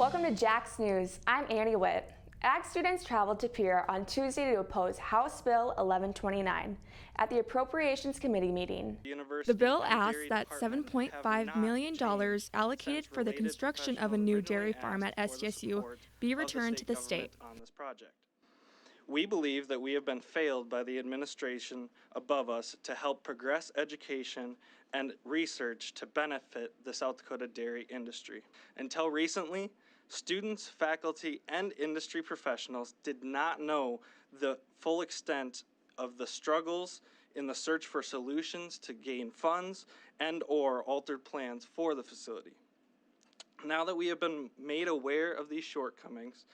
Welcome to Jack's News. I'm Annie Witt. Ag students traveled to Pierre on Tuesday to oppose House Bill 1129 at the Appropriations Committee meeting. The bill asks that $7.5 million allocated for the construction of a new dairy farm at SDSU be returned to the state. We believe that we have been failed by the administration above us to help progress education and research to benefit the South Dakota dairy industry. Until recently, students, faculty, and industry professionals did not know the full extent of the struggles in the search for solutions to gain funds and/or altered plans for the facility. Now that we have been made aware of these shortcomings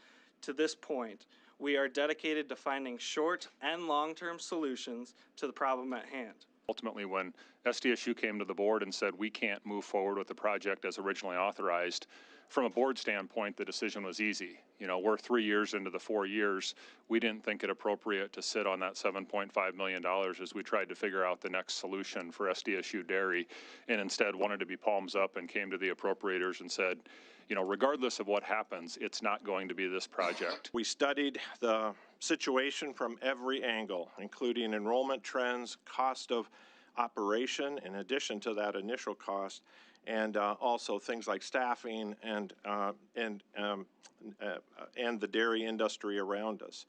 to this point, we are dedicated to finding short and long-term solutions to the problem at hand. Ultimately, when SDSU came to the board and said we can't move forward with the project as originally authorized, from a board standpoint, the decision was easy. You know, we're 3 years into the 4 years. We didn't think it appropriate to sit on that $7.5 million as we tried to figure out the next solution for SDSU dairy, and instead wanted to be palms up and came to the appropriators and said, you know, regardless of what happens, it's not going to be this project. We studied the situation from every angle, including enrollment trends, cost of operation, in addition to that initial cost, and also things like staffing and the dairy industry around us.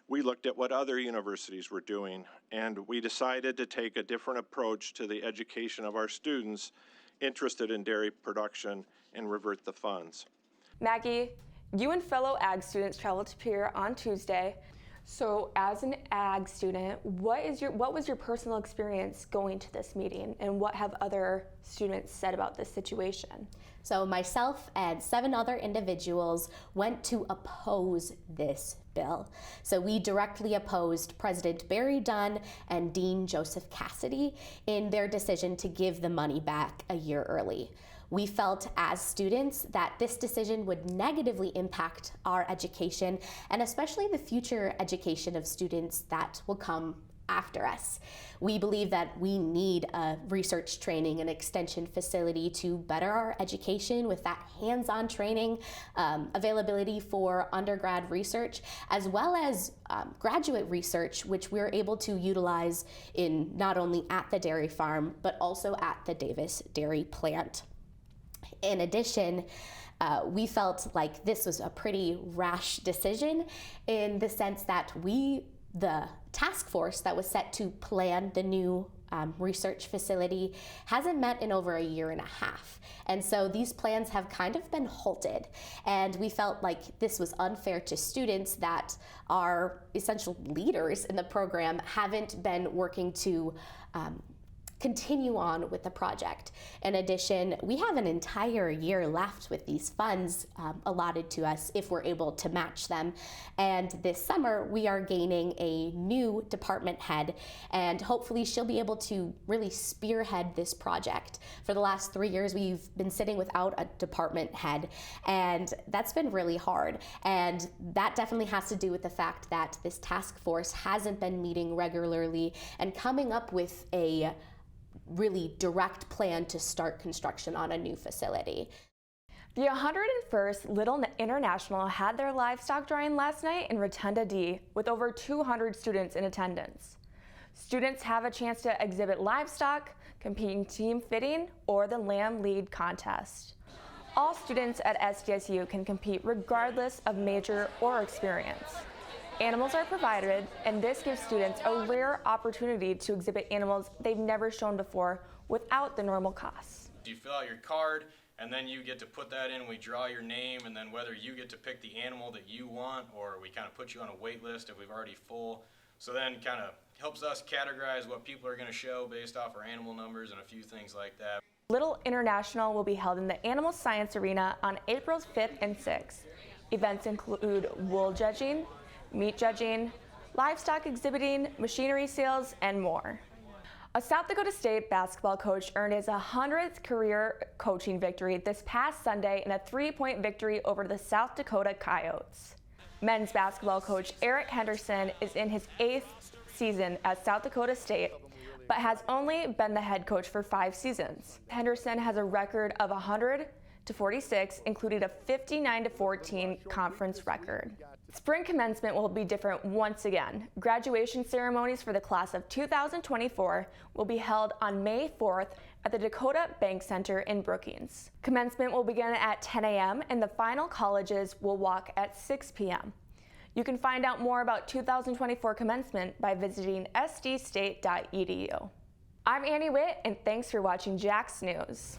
We looked at what other universities were doing, and we decided to take a different approach to the education of our students interested in dairy production and revert the funds. Maggie, you and fellow ag students traveled to Pierre on Tuesday. So as an ag student, what was your personal experience going to this meeting, and what have other students said about this situation? So myself and 7 other individuals went to oppose this bill. So we directly opposed President Barry Dunn and Dean Joseph Cassidy in their decision to give the money back a year early. We felt as students that this decision would negatively impact our education, and especially the future education of students that will come after us. We believe that we need a research training and extension facility to better our education with that hands-on training, availability for undergrad research, as well as graduate research, which we're able to utilize in not only at the dairy farm, but also at the Davis dairy plant. In addition, we felt like this was a pretty rash decision in the sense that the task force that was set to plan the new research facility hasn't met in over a year and a half. And so these plans have kind of been halted. And we felt like this was unfair to students that are essential leaders in the program haven't been working to continue on with the project. In addition, we have an entire year left with these funds allotted to us if we're able to match them. And this summer, we are gaining a new department head, and hopefully she'll be able to really spearhead this project. For the last 3 years, we've been sitting without a department head, and that's been really hard. And that definitely has to do with the fact that this task force hasn't been meeting regularly and coming up with a really direct plan to start construction on a new facility. The 101st Little International had their livestock drawing last night in Rotunda D with over 200 students in attendance. Students have a chance to exhibit livestock, compete in team fitting, or the lamb lead contest. All students at SDSU can compete regardless of major or experience. Animals are provided, and this gives students a rare opportunity to exhibit animals they've never shown before without the normal costs. You fill out your card, and then you get to put that in. We draw your name, and then whether you get to pick the animal that you want, or we kind of put you on a wait list if we've already full. So then kind of helps us categorize what people are going to show based off our animal numbers and a few things like that. Little International will be held in the Animal Science Arena on April 5th and 6th. Events include wool judging, meat judging, livestock exhibiting, machinery sales, and more. A South Dakota State basketball coach earned his 100th career coaching victory this past Sunday in a 3-point victory over the South Dakota Coyotes. Men's basketball coach Eric Henderson is in his 8th season at South Dakota State, but has only been the head coach for 5 seasons. Henderson has a record of 100, to 46, including a 59-14 conference record. Spring commencement will be different once again. Graduation ceremonies for the class of 2024 will be held on May 4th at the Dakota Bank Center in Brookings. Commencement will begin at 10 a.m. and the final colleges will walk at 6 p.m. You can find out more about 2024 commencement by visiting sdstate.edu. I'm Annie Witt, and thanks for watching Jax News.